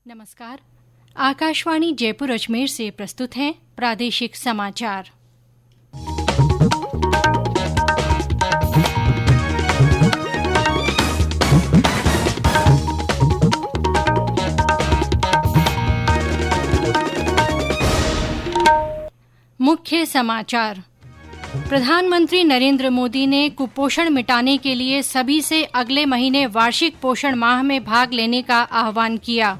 नमस्कार। आकाशवाणी जयपुर अजमेर से प्रस्तुत हैं प्रादेशिक समाचार। मुख्य समाचार। प्रधानमंत्री नरेंद्र मोदी ने कुपोषण मिटाने के लिए सभी से अगले महीने वार्षिक पोषण माह में भाग लेने का आह्वान किया।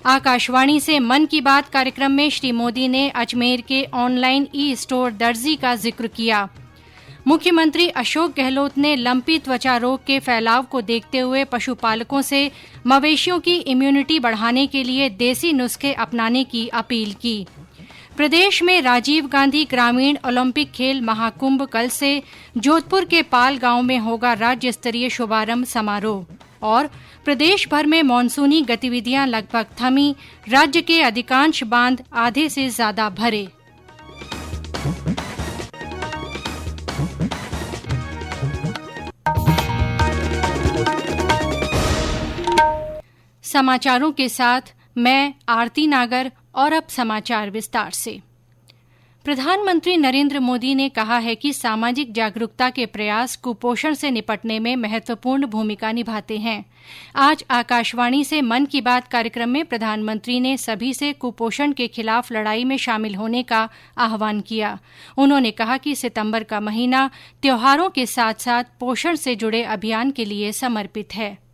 आकाशवाणी से मन की बात कार्यक्रम में श्री मोदी ने अजमेर के ऑनलाइन ई-स्टोर दर्जी का जिक्र किया। मुख्यमंत्री अशोक गहलोत ने लंपी त्वचा रोग के फैलाव को देखते हुए पशुपालकों से मवेशियों की इम्यूनिटी बढ़ाने के लिए देसी नुस्खे अपनाने की अपील की। प्रदेश में राजीव गांधी ग्रामीण ओलंपिक खेल महाकुंभ कल से जोधपुर के पाल गांव में होगा राज्य स्तरीय शुभारंभ समारोह। और प्रदेश भर में मानसूनी गतिविधियां लगभग थमी, राज्य के अधिकांश बांध आधे से ज्यादा भरे। समाचारों के साथ मैं आरती नागर। और अब समाचार विस्तार से। प्रधानमंत्री नरेंद्र मोदी ने कहा है कि सामाजिक जागरूकता के प्रयास कुपोषण से निपटने में महत्वपूर्ण भूमिका निभाते हैं। आज आकाशवाणी से मन की बात कार्यक्रम में प्रधानमंत्री ने सभी से कुपोषण के खिलाफ लड़ाई में शामिल होने का आह्वान किया। उन्होंने कहा कि सितंबर का महीना त्योहारों के साथ साथ पोषण से जुड़े अभियान के लिए समर्पित है।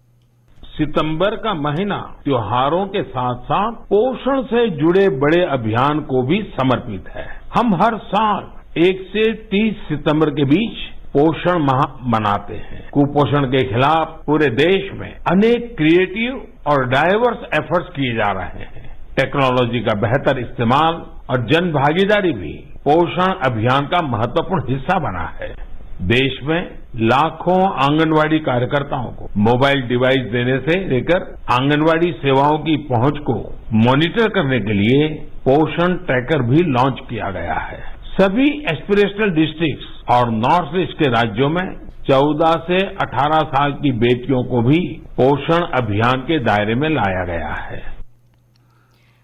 सितंबर का महीना त्योहारों के साथ साथ पोषण से जुड़े बड़े अभियान को भी समर्पित है। हम हर साल 1 से 30 सितंबर के बीच पोषण माह मनाते हैं। कुपोषण के खिलाफ पूरे देश में अनेक क्रिएटिव और डाइवर्स एफर्ट्स किए जा रहे हैं। टेक्नोलॉजी का बेहतर इस्तेमाल और जन भागीदारी भी पोषण अभियान का महत्वपूर्ण हिस्सा बना है। देश में लाखों आंगनवाड़ी कार्यकर्ताओं को मोबाइल डिवाइस देने से लेकर आंगनवाड़ी सेवाओं की पहुंच को मॉनिटर करने के लिए पोषण ट्रैकर भी लॉन्च किया गया है। सभी एस्पिरेशनल डिस्ट्रिक्ट्स और नॉर्थ ईस्ट के राज्यों में 14 से 18 साल की बेटियों को भी पोषण अभियान के दायरे में लाया गया है।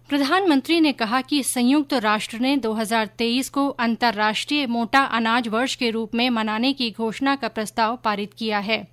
प्रधानमंत्री ने कहा कि संयुक्त राष्ट्र ने 2023 को अंतर्राष्ट्रीय मोटा अनाज वर्ष के रूप में मनाने की घोषणा का प्रस्ताव पारित किया है।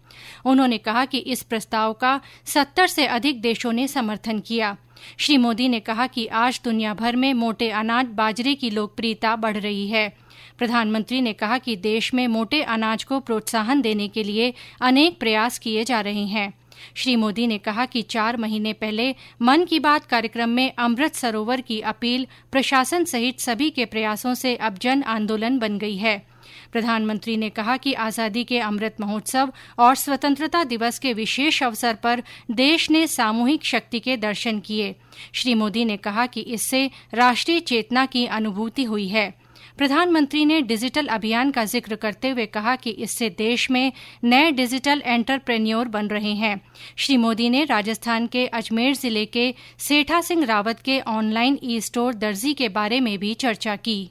उन्होंने कहा कि इस प्रस्ताव का 70 से अधिक देशों ने समर्थन किया। श्री मोदी ने कहा कि आज दुनिया भर में मोटे अनाज बाजरे की लोकप्रियता बढ़ रही है। प्रधानमंत्री ने कहा कि देश में मोटे अनाज को प्रोत्साहन देने के लिए अनेक प्रयास किए जा रहे हैं। श्री मोदी ने कहा कि 4 महीने पहले मन की बात कार्यक्रम में अमृत सरोवर की अपील प्रशासन सहित सभी के प्रयासों से अब जन आंदोलन बन गई है। प्रधानमंत्री ने कहा कि आजादी के अमृत महोत्सव और स्वतंत्रता दिवस के विशेष अवसर पर देश ने सामूहिक शक्ति के दर्शन किए। श्री मोदी ने कहा कि इससे राष्ट्रीय चेतना की अनुभूति हुई है। प्रधानमंत्री ने डिजिटल अभियान का जिक्र करते हुए कहा कि इससे देश में नए डिजिटल एंटरप्रेन्योर बन रहे हैं। श्री मोदी ने राजस्थान के अजमेर जिले के सेठा सिंह रावत के ऑनलाइन ई-स्टोर दर्जी के बारे में भी चर्चा की।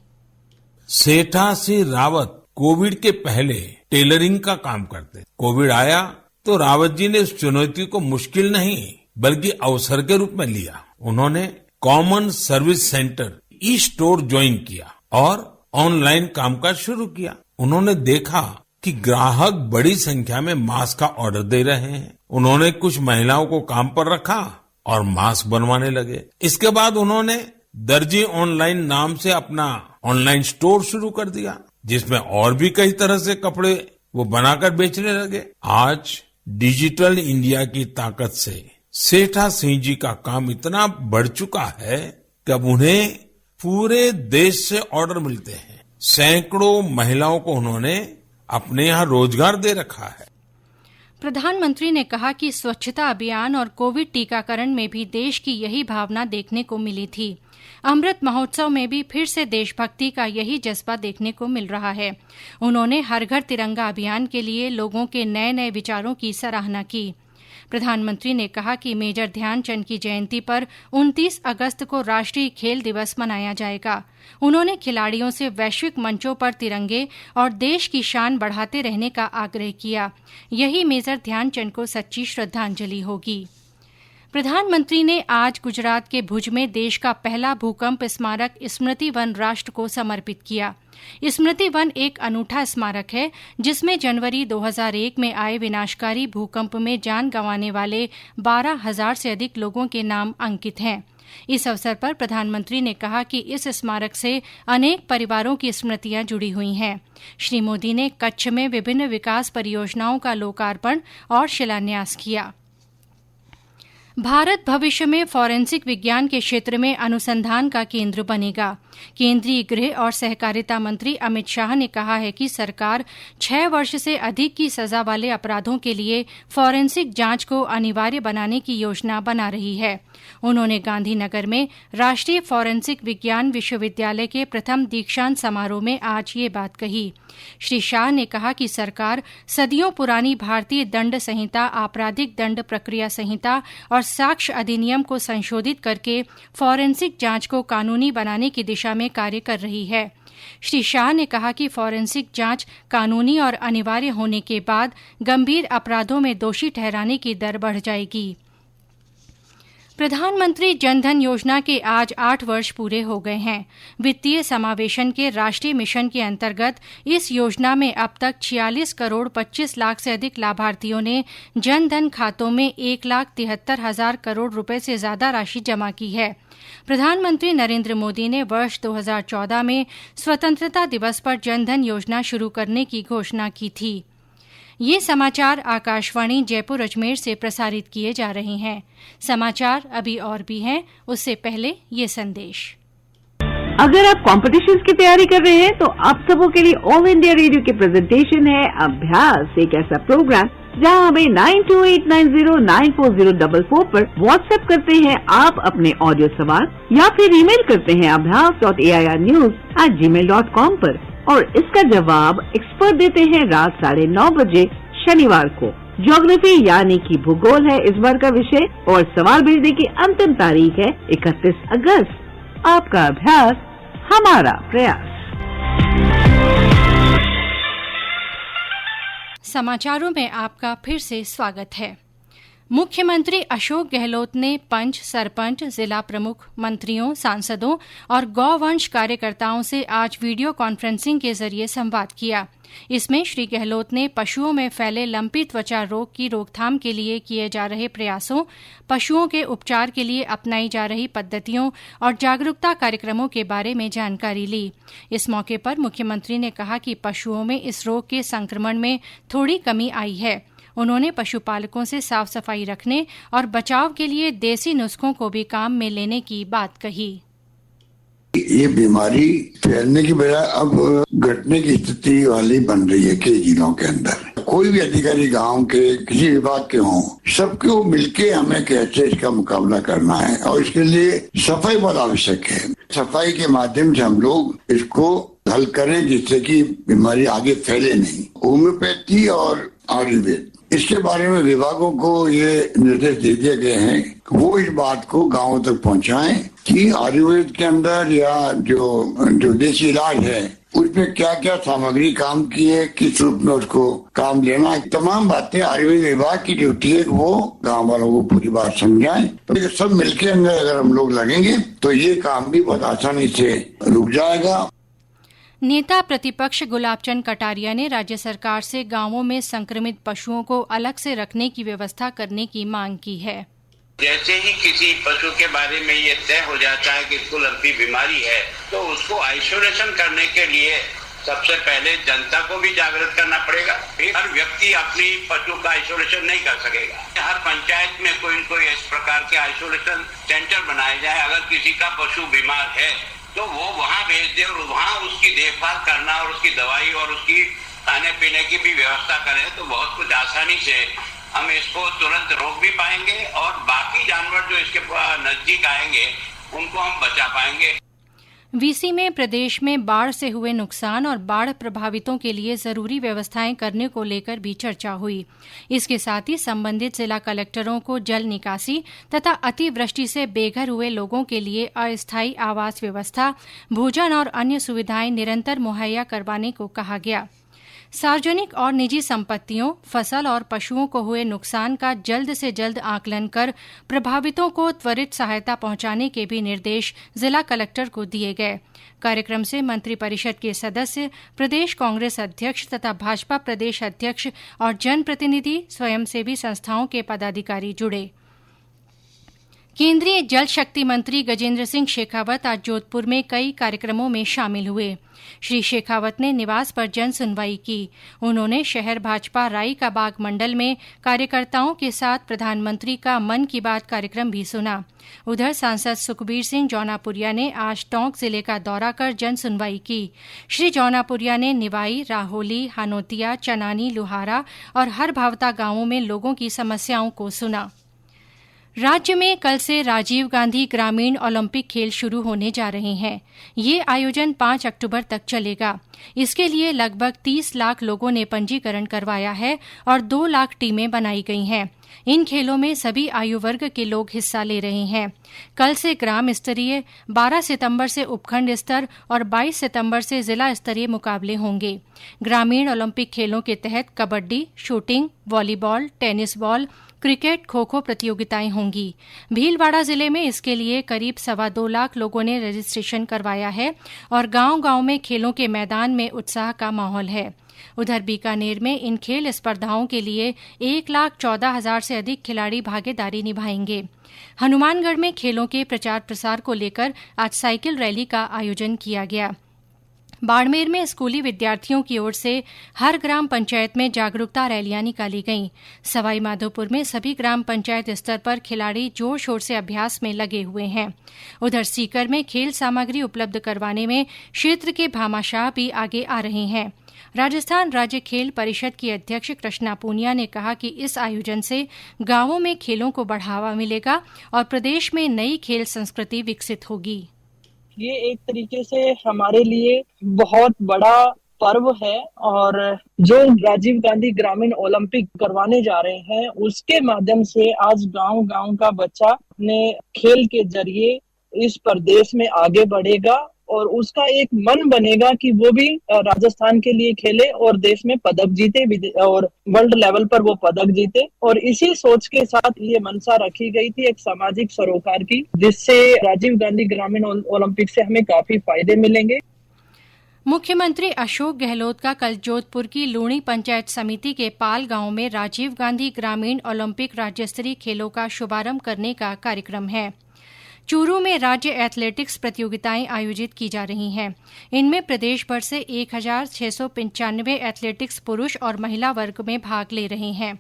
सेठा सिंह रावत कोविड के पहले टेलरिंग का काम करते। कोविड आया तो रावत जी ने उस चुनौती को मुश्किल नहीं बल्कि अवसर के रूप में लिया। उन्होंने कॉमन सर्विस सेंटर ई-स्टोर ज्वाइन किया और ऑनलाइन कामकाज शुरू किया। उन्होंने देखा कि ग्राहक बड़ी संख्या में मास्क का ऑर्डर दे रहे हैं। उन्होंने कुछ महिलाओं को काम पर रखा और मास्क बनवाने लगे। इसके बाद उन्होंने दर्जी ऑनलाइन नाम से अपना ऑनलाइन स्टोर शुरू कर दिया, जिसमें और भी कई तरह से कपड़े वो बनाकर बेचने लगे। आज डिजिटल इंडिया की ताकत से सेठा सिंह जी का काम इतना बढ़ चुका है कि अब उन्हें पूरे देश से ऑर्डर मिलते हैं। सैकड़ों महिलाओं को उन्होंने अपने यहाँ रोजगार दे रखा है। प्रधानमंत्री ने कहा कि स्वच्छता अभियान और कोविड टीकाकरण में भी देश की यही भावना देखने को मिली थी। अमृत महोत्सव में भी फिर से देशभक्ति का यही जज्बा देखने को मिल रहा है। उन्होंने हर घर तिरंगा अभियान के लिए लोगों के नए नए विचारों की सराहना की। प्रधानमंत्री ने कहा कि मेजर ध्यानचंद की जयंती पर 29 अगस्त को राष्ट्रीय खेल दिवस मनाया जाएगा। उन्होंने खिलाड़ियों से वैश्विक मंचों पर तिरंगे और देश की शान बढ़ाते रहने का आग्रह किया। यही मेजर ध्यानचंद को सच्ची श्रद्धांजलि होगी। प्रधानमंत्री ने आज गुजरात के भुज में देश का पहला भूकंप स्मारक स्मृति वन राष्ट्र को समर्पित किया। स्मृति वन एक अनूठा स्मारक है जिसमें जनवरी 2001 में आए विनाशकारी भूकंप में जान गंवाने वाले 12,000 से अधिक लोगों के नाम अंकित हैं। इस अवसर पर प्रधानमंत्री ने कहा कि इस स्मारक से अनेक परिवारों की स्मृतियां जुड़ी हुई हैं। श्री मोदी ने कच्छ में विभिन्न विकास परियोजनाओं का लोकार्पण और शिलान्यास किया। भारत भविष्य में फॉरेंसिक विज्ञान के क्षेत्र में अनुसंधान का केंद्र बनेगा। केंद्रीय गृह और सहकारिता मंत्री अमित शाह ने कहा है कि सरकार 6 वर्ष से अधिक की सजा वाले अपराधों के लिए फॉरेंसिक जांच को अनिवार्य बनाने की योजना बना रही है। उन्होंने गांधीनगर में राष्ट्रीय फॉरेंसिक विज्ञान विश्वविद्यालय के प्रथम दीक्षांत समारोह में आज ये बात कही। श्री शाह ने कहा कि सरकार सदियों पुरानी भारतीय दंड संहिता, आपराधिक दंड प्रक्रिया संहिता और साक्ष्य अधिनियम को संशोधित करके फॉरेंसिक जांच को कानूनी बनाने की दिशा में कार्य कर रही है। श्री शाह ने कहा कि फॉरेंसिक जांच कानूनी और अनिवार्य होने के बाद गंभीर अपराधों में दोषी ठहराने की दर बढ़ जाएगी। प्रधानमंत्री जनधन योजना के आज 8 वर्ष पूरे हो गए हैं। वित्तीय समावेशन के राष्ट्रीय मिशन के अंतर्गत इस योजना में अब तक 46 करोड़ 25 लाख से अधिक लाभार्थियों ने जनधन खातों में 1,73,000 करोड़ रुपए से ज्यादा राशि जमा की है। प्रधानमंत्री नरेंद्र मोदी ने वर्ष 2014 में स्वतंत्रता दिवस पर जनधन योजना शुरू करने की घोषणा की थी। ये समाचार आकाशवाणी जयपुर अजमेर से प्रसारित किए जा रहे हैं। समाचार अभी और भी हैं, उससे पहले ये संदेश। अगर आप कॉम्पिटिशन्स की तैयारी कर रहे हैं तो आप सबों के लिए ऑल इंडिया रेडियो की प्रेजेंटेशन है अभ्यास, एक ऐसा प्रोग्राम जहां हमें 9289094044 पर व्हाट्सएप करते हैं आप अपने ऑडियो सवाल या फिर ईमेल करते हैं abhyas.airnews@gmail.com पर और इसका जवाब एक्सपर्ट देते हैं रात 9:30 बजे शनिवार को। ज्योग्राफी यानी कि भूगोल है इस बार का विषय और सवाल भेजने की अंतिम तारीख है 31 अगस्त। आपका अभ्यास हमारा प्रयास। समाचारों में आपका फिर से स्वागत है। मुख्यमंत्री अशोक गहलोत ने पंच, सरपंच, जिला प्रमुख, मंत्रियों, सांसदों और गौवंश कार्यकर्ताओं से आज वीडियो कॉन्फ्रेंसिंग के जरिए संवाद किया। इसमें श्री गहलोत ने पशुओं में फैले लंपी त्वचा रोग की रोकथाम के लिए किए जा रहे प्रयासों, पशुओं के उपचार के लिए अपनाई जा रही पद्धतियों और जागरूकता कार्यक्रमों के बारे में जानकारी ली। इस मौके पर मुख्यमंत्री ने कहा कि पशुओं में इस रोग के संक्रमण में थोड़ी कमी आई है। उन्होंने पशुपालकों से साफ सफाई रखने और बचाव के लिए देसी नुस्खों को भी काम में लेने की बात कही। ये बीमारी फैलने की बजाय अब घटने की स्थिति वाली बन रही है कई जिलों के अंदर। कोई भी अधिकारी गांव के किसी विभाग के हों, सबको मिलके हमें कैसे इसका मुकाबला करना है और इसके लिए सफाई बहुत आवश्यक है। सफाई के माध्यम से हम लोग इसको हल करें जिससे कि बीमारी आगे फैले नहीं। होम्योपैथी और आयुर्वेद, इसके बारे में विभागों को ये निर्देश दे दिए गए हैं कि वो इस बात को गांवों तक पहुंचाएं कि आयुर्वेद के अंदर या जो देसी इलाज है उसमें क्या क्या सामग्री काम की है, किस रूप में उसको काम लेना, तमाम बातें आयुर्वेद विभाग की ड्यूटी है वो गांव वालों को पूरी बात समझाएं। तो सब मिलके अंदर अगर हम लोग लगेंगे तो ये काम भी बहुत आसानी से रुक जाएगा। नेता प्रतिपक्ष गुलाबचंद कटारिया ने राज्य सरकार से गांवों में संक्रमित पशुओं को अलग से रखने की व्यवस्था करने की मांग की है। जैसे ही किसी पशु के बारे में ये तय हो जाता है कि इसको लंपी बीमारी है तो उसको आइसोलेशन करने के लिए सबसे पहले जनता को भी जागृत करना पड़ेगा। हर व्यक्ति अपनी पशु का आइसोलेशन नहीं कर सकेगा। हर पंचायत में कोई न कोई इस प्रकार के आइसोलेशन सेंटर बनाए जाए। अगर किसी का पशु बीमार है तो वो वहाँ भेज दे और वहाँ उसकी देखभाल करना और उसकी दवाई और उसकी खाने पीने की भी व्यवस्था करें तो बहुत कुछ आसानी से हम इसको तुरंत रोक भी पाएंगे और बाकी जानवर जो इसके नजदीक आएंगे उनको हम बचा पाएंगे। वीसी में प्रदेश में बाढ़ से हुए नुकसान और बाढ़ प्रभावितों के लिए जरूरी व्यवस्थाएं करने को लेकर भी चर्चा हुई। इसके साथ ही संबंधित जिला कलेक्टरों को जल निकासी तथा अतिवृष्टि से बेघर हुए लोगों के लिए अस्थायी आवास व्यवस्था, भोजन और अन्य सुविधाएं निरंतर मुहैया करवाने को कहा गया। सार्वजनिक और निजी संपत्तियों, फसल और पशुओं को हुए नुकसान का जल्द से जल्द आकलन कर प्रभावितों को त्वरित सहायता पहुंचाने के भी निर्देश जिला कलेक्टर को दिए गए। कार्यक्रम से मंत्रिपरिषद के सदस्य, प्रदेश कांग्रेस अध्यक्ष तथा भाजपा प्रदेश अध्यक्ष और जनप्रतिनिधि, स्वयंसेवी संस्थाओं के पदाधिकारी जुड़े। केंद्रीय जल शक्ति मंत्री गजेंद्र सिंह शेखावत आज जोधपुर में कई कार्यक्रमों में शामिल हुए। श्री शेखावत ने निवास पर जन सुनवाई की। उन्होंने शहर भाजपा राई का बाग मंडल में कार्यकर्ताओं के साथ प्रधानमंत्री का मन की बात कार्यक्रम भी सुना। उधर सांसद सुखबीर सिंह जौनापुरिया ने आज टोंक जिले का दौरा कर जन सुनवाई की। श्री जौनापुरिया ने निवाई, राहोली, हानोतिया, चनानी, लुहारा और हर भावता गांवों में लोगों की समस्याओं को सुना। राज्य में कल से राजीव गांधी ग्रामीण ओलंपिक खेल शुरू होने जा रहे हैं। ये आयोजन 5 अक्टूबर तक चलेगा। इसके लिए लगभग 30 लाख लोगों ने पंजीकरण करवाया है और 2 लाख टीमें बनाई गई हैं। इन खेलों में सभी आयु वर्ग के लोग हिस्सा ले रहे हैं। कल से ग्राम स्तरीय, 12 सितंबर से उपखंड स्तर और 22 सितंबर से जिला स्तरीय मुकाबले होंगे। ग्रामीण ओलंपिक खेलों के तहत kabaddi, shooting, volleyball, tennis ball, cricket, kho kho प्रतियोगिताएं होंगी। भीलवाड़ा जिले में इसके लिए करीब 2.25 लाख लोगों ने रजिस्ट्रेशन करवाया है और गांव-गांव में खेलों के मैदान में उत्साह का माहौल है। उधर बीकानेर में इन खेल स्पर्धाओं के लिए 1,14,000 से अधिक खिलाड़ी भागीदारी निभाएंगे। हनुमानगढ़ में खेलों के प्रचार प्रसार को लेकर आज साइकिल रैली का आयोजन किया गया। बाड़मेर में स्कूली विद्यार्थियों की ओर से हर ग्राम पंचायत में जागरूकता रैलियां निकाली गईं। सवाईमाधोपुर में सभी ग्राम पंचायत स्तर पर खिलाड़ी जोर शोर से अभ्यास में लगे हुए हैं। उधर सीकर में खेल सामग्री उपलब्ध करवाने में क्षेत्र के भामाशाह भी आगे आ रहे हैं। राजस्थान राज्य खेल परिषद की अध्यक्ष कृष्णा पूनिया ने कहा कि इस आयोजन से गांवों में खेलों को बढ़ावा मिलेगा और प्रदेश में नई खेल संस्कृति विकसित होगी। ये एक तरीके से हमारे लिए बहुत बड़ा पर्व है और जो राजीव गांधी ग्रामीण ओलंपिक करवाने जा रहे हैं उसके माध्यम से आज गांव-गांव का बच्चा ने खेल के जरिए इस प्रदेश में आगे बढ़ेगा और उसका एक मन बनेगा कि वो भी राजस्थान के लिए खेले और देश में पदक जीते और वर्ल्ड लेवल पर वो पदक जीते। और इसी सोच के साथ ये मंशा रखी गई थी एक सामाजिक सरोकार की, जिससे राजीव गांधी ग्रामीण ओलंपिक से हमें काफी फायदे मिलेंगे। मुख्यमंत्री अशोक गहलोत का कल जोधपुर की लूणी पंचायत समिति के पाल गांव में राजीव गांधी ग्रामीण ओलंपिक राज्य स्तरीय खेलों का शुभारंभ करने का कार्यक्रम है। चूरू में राज्य एथलेटिक्स प्रतियोगिताएं आयोजित की जा रही हैं। इनमें प्रदेश भर से 1,695 एथलेटिक्स पुरुष और महिला वर्ग में भाग ले रहे हैं।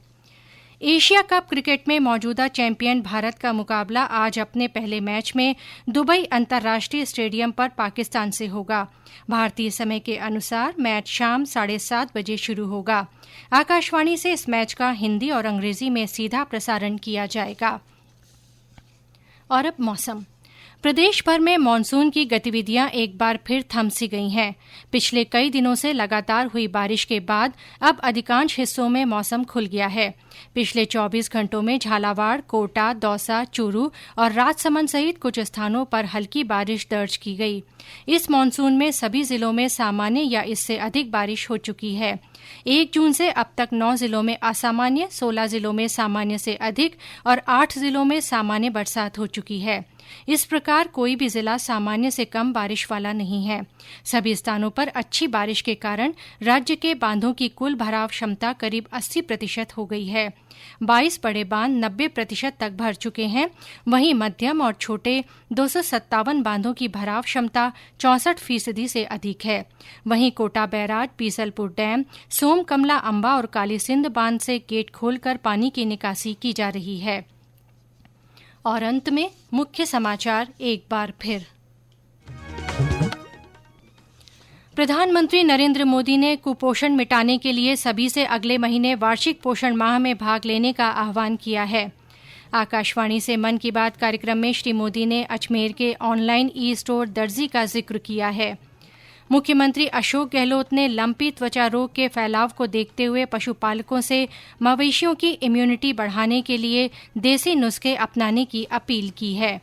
एशिया कप क्रिकेट में मौजूदा चैंपियन भारत का मुकाबला आज अपने पहले मैच में दुबई अंतर्राष्ट्रीय स्टेडियम पर पाकिस्तान से होगा। भारतीय समय के अनुसार मैच शाम 7:30 बजे शुरू होगा। आकाशवाणी से इस मैच का हिंदी और अंग्रेजी में सीधा प्रसारण किया जाएगा। और अब मौसम। प्रदेश भर में मानसून की गतिविधियां एक बार फिर थम सी गई हैं। पिछले कई दिनों से लगातार हुई बारिश के बाद अब अधिकांश हिस्सों में मौसम खुल गया है। पिछले 24 घंटों में झालावाड़, कोटा, दौसा, चूरू और राजसमंद सहित कुछ स्थानों पर हल्की बारिश दर्ज की गई। इस मानसून में सभी जिलों में सामान्य या इससे अधिक बारिश हो चुकी है। 1 जून से अब तक 9 जिलों में असामान्य, 16 जिलों में सामान्य से अधिक और 8 जिलों में सामान्य बरसात हो चुकी है। इस प्रकार कोई भी जिला सामान्य से कम बारिश वाला नहीं है। सभी स्थानों पर अच्छी बारिश के कारण राज्य के बांधों की कुल भराव क्षमता करीब 80% हो गई है। 22 बड़े बांध 90% तक भर चुके हैं। वहीं मध्यम और छोटे 257 बांधों की भराव क्षमता 64% से अधिक है। वहीं कोटा बैराज, पीसलपुर डैम, सोम कमला अंबा और काली सिंध बांध से गेट खोलकर पानी की निकासी की जा रही है। और अंत में मुख्य समाचार एक बार फिर। प्रधानमंत्री नरेंद्र मोदी ने कुपोषण मिटाने के लिए सभी से अगले महीने वार्षिक पोषण माह में भाग लेने का आह्वान किया है। आकाशवाणी से मन की बात कार्यक्रम में श्री मोदी ने अजमेर के ऑनलाइन ई-स्टोर दर्जी का जिक्र किया है। मुख्यमंत्री अशोक गहलोत ने लंपी त्वचा रोग के फैलाव को देखते हुए पशुपालकों से मवेशियों की इम्यूनिटी बढ़ाने के लिए देसी नुस्खे अपनाने की अपील की है।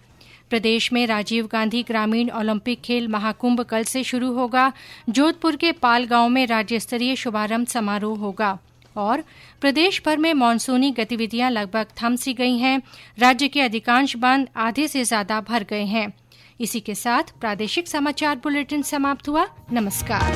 प्रदेश में राजीव गांधी ग्रामीण ओलंपिक खेल महाकुंभ कल से शुरू होगा। जोधपुर के पाल गांव में राज्य स्तरीय शुभारंभ समारोह होगा। और प्रदेश भर में मानसूनी गतिविधियां लगभग थम सी गई हैं। राज्य के अधिकांश बांध आधे से ज्यादा भर गए हैं। इसी के साथ प्रादेशिक समाचार बुलेटिन समाप्त हुआ। नमस्कार।